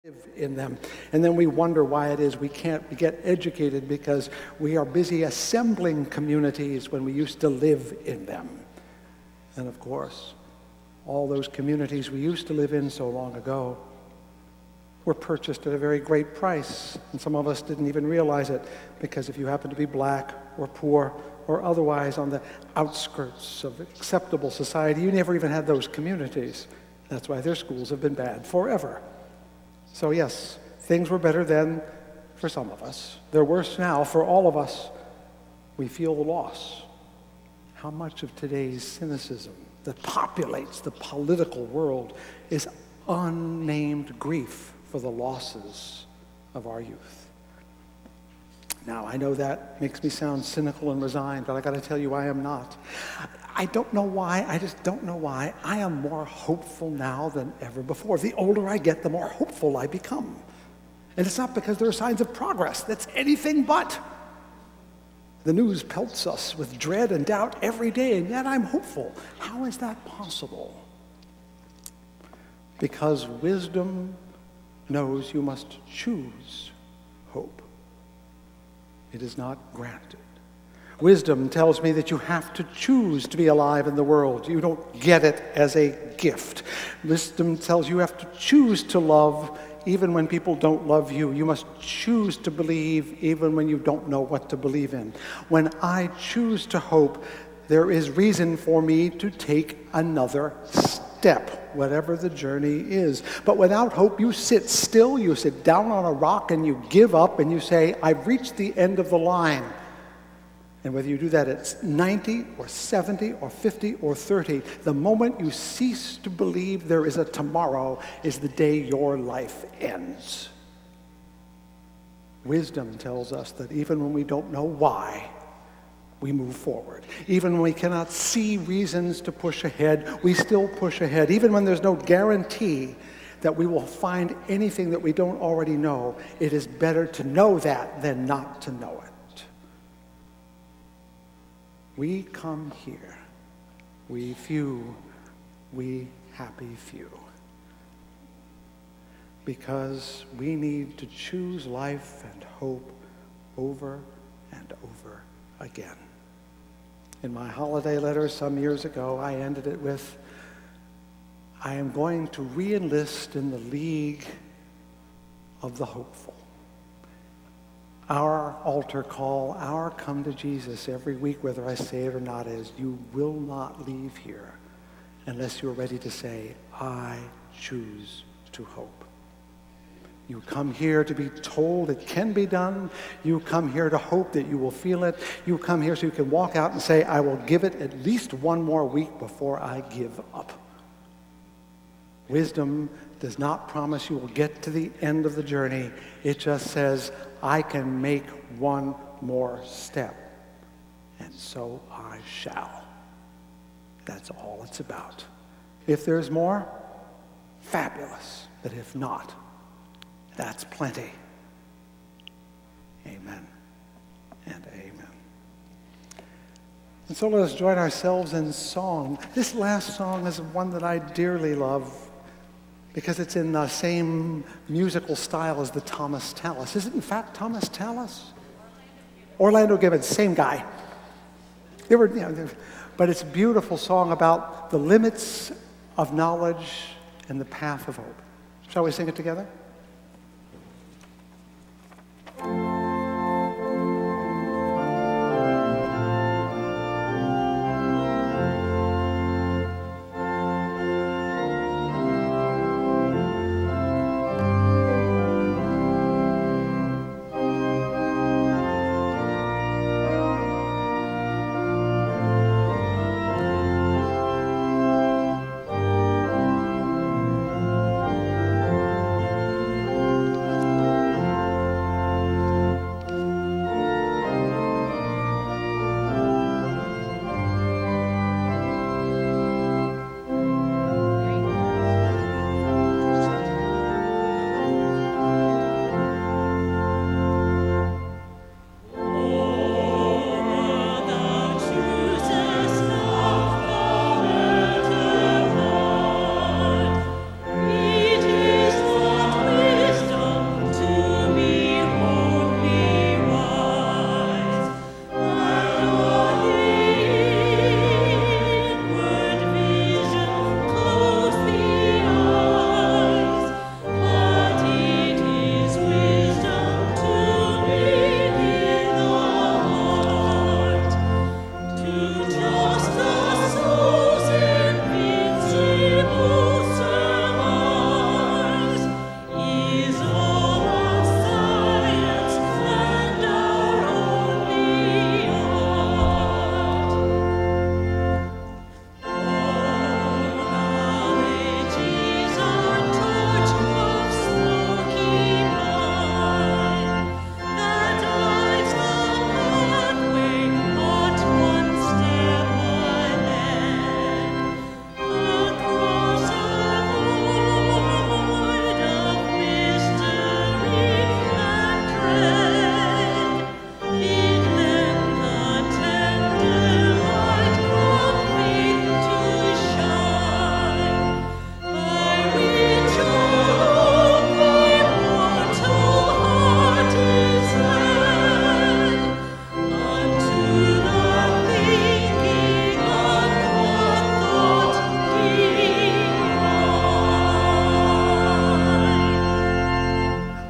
live in them. And then we wonder why it is we can't get educated because we are busy assembling communities when we used to live in them. And of course, all those communities we used to live in so long ago were purchased at a very great price. And some of us didn't even realize it because if you happen to be black or poor or otherwise on the outskirts of acceptable society, you never even had those communities. That's why their schools have been bad forever. So yes, things were better then for some of us. They're worse now for all of us. We feel the loss. How much of today's cynicism that populates the political world is unnamed grief for the losses of our youth? Now, I know that makes me sound cynical and resigned, but I got to tell you, I am not. I don't know why, I just don't know why. I am more hopeful now than ever before. The older I get, the more hopeful I become. And it's not because there are signs of progress. That's anything but. The news pelts us with dread and doubt every day, and yet I'm hopeful. How is that possible? Because wisdom knows you must choose hope. It is not granted. Wisdom tells me that you have to choose to be alive in the world. You don't get it as a gift. Wisdom tells you have to choose to love even when people don't love you. You must choose to believe even when you don't know what to believe in. When I choose to hope, there is reason for me to take another step, whatever the journey is. But without hope, you sit still, you sit down on a rock, and you give up, and you say, I've reached the end of the line. And whether you do that at 90 or 70 or 50 or 30, the moment you cease to believe there is a tomorrow is the day your life ends. Wisdom tells us that even when we don't know why, we move forward. Even when we cannot see reasons to push ahead, we still push ahead. Even when there's no guarantee that we will find anything that we don't already know, it is better to know that than not to know it. We come here, we few, we happy few, because we need to choose life and hope over and over again. In my holiday letter some years ago, I ended it with, I am going to re-enlist in the league of the hopeful. Our altar call, our come to Jesus every week, whether I say it or not, is you will not leave here unless you're ready to say, I choose to hope. You come here to be told it can be done. You come here to hope that you will feel it. You come here so you can walk out and say, I will give it at least one more week before I give up. Wisdom does not promise you will get to the end of the journey. It just says, I can make one more step, and so I shall. That's all it's about. If there's more, fabulous. But if not, that's plenty. Amen and amen. And so let us join ourselves in song. This last song is one that I dearly love, because it's in the same musical style as the Thomas Tallis. Is it in fact Thomas Tallis? Orlando Gibbons, same guy. They were, but it's a beautiful song about the limits of knowledge and the path of hope. Shall we sing it together?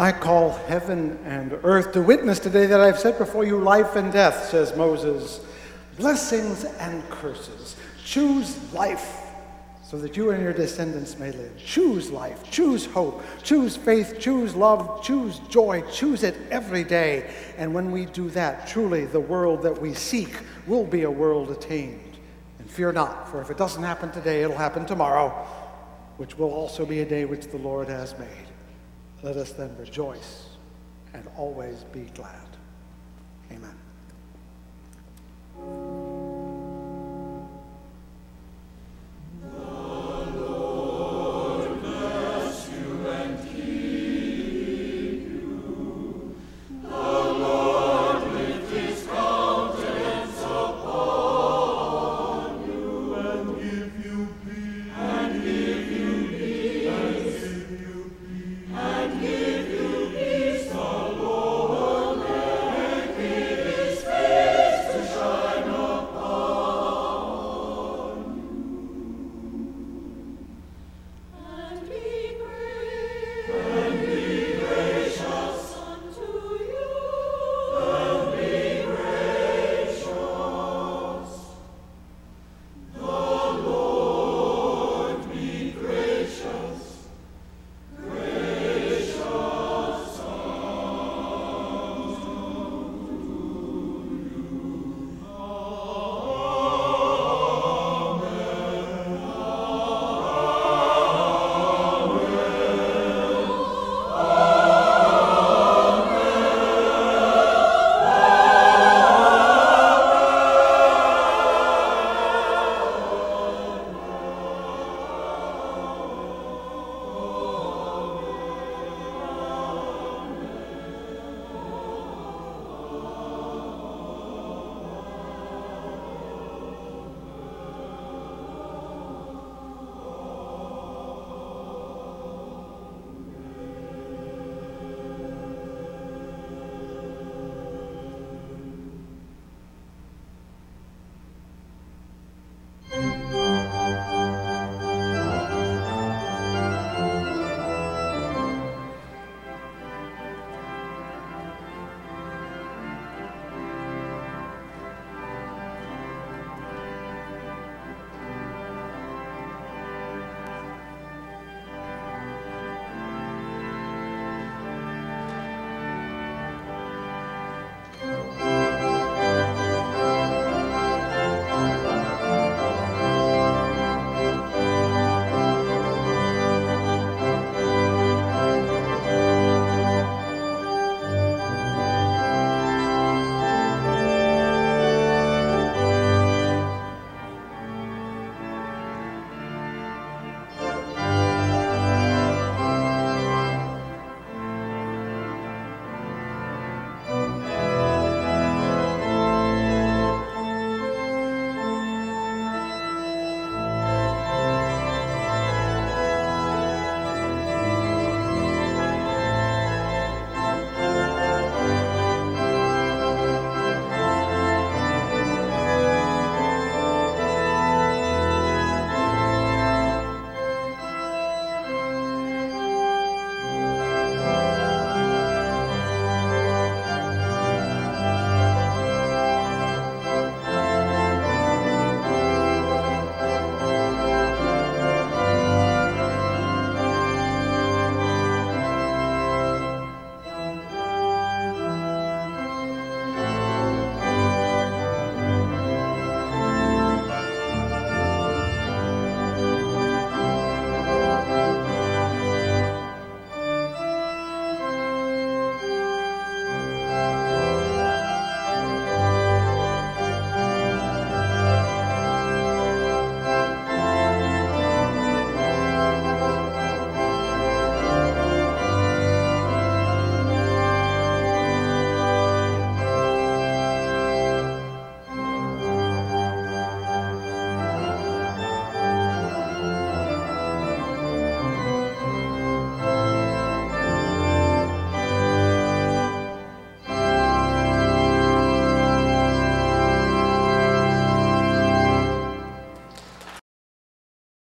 I call heaven and earth to witness today that I've set before you life and death, says Moses, blessings and curses. Choose life so that you and your descendants may live. Choose life, choose hope, choose faith, choose love, choose joy, choose it every day. And when we do that, truly the world that we seek will be a world attained. And fear not, for if it doesn't happen today, it'll happen tomorrow, which will also be a day which the Lord has made. Let us then rejoice and always be glad. Amen.